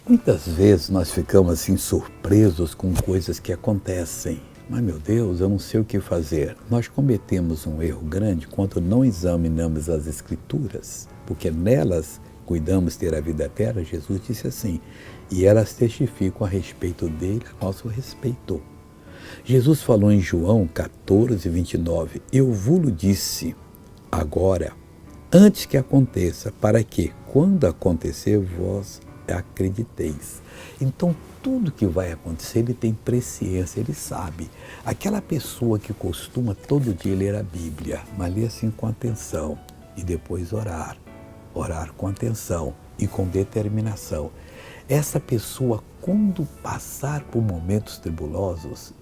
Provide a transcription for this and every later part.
Muitas vezes nós ficamos assim surpresos com coisas que acontecem. Mas, meu Deus, eu não sei o que fazer. Nós cometemos um erro grande quando não examinamos as Escrituras, porque nelas cuidamos ter a vida eterna. Jesus disse assim, e elas testificam a respeito dele, a nosso respeito. Jesus falou em João 14, 29, eu vos disse agora, antes que aconteça, para que, quando acontecer, vós acrediteis. Então, tudo que vai acontecer, ele tem presciência, ele sabe. Aquela pessoa que costuma todo dia ler a Bíblia, mas ler assim com atenção e depois orar com atenção e com determinação. Essa pessoa, quando passar por momentos tribulosos,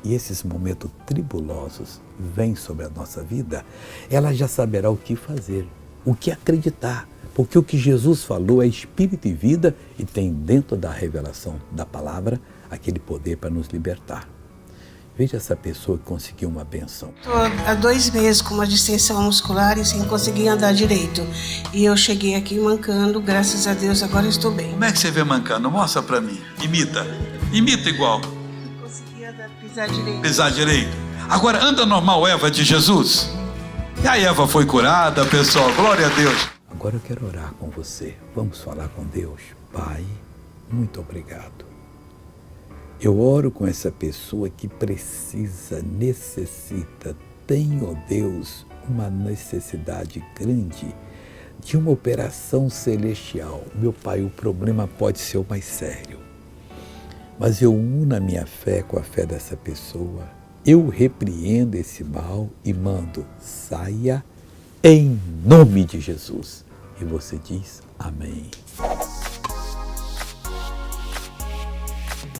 e esses momentos tribulosos vêm sobre a nossa vida, ela já saberá o que fazer, o que acreditar. Porque o que Jesus falou é espírito e vida e tem dentro da revelação da palavra aquele poder para nos libertar. Veja essa pessoa que conseguiu uma benção. Estou há 2 meses com uma distensão muscular e sem conseguir andar direito. E eu cheguei aqui mancando, graças a Deus, agora estou bem. Como é que você vê mancando? Mostra pra mim. Imita igual. Não conseguia pisar direito. Pisar direito. Agora anda normal, Eva de Jesus. E a Eva foi curada, pessoal. Glória a Deus. Agora eu quero orar com você. Vamos falar com Deus. Pai, muito obrigado. Eu oro com essa pessoa que precisa, necessita, tem, ó Deus, uma necessidade grande de uma operação celestial. Meu Pai, o problema pode ser o mais sério, mas eu uno a minha fé com a fé dessa pessoa. Eu repreendo esse mal e mando, saia em nome de Jesus. E você diz amém.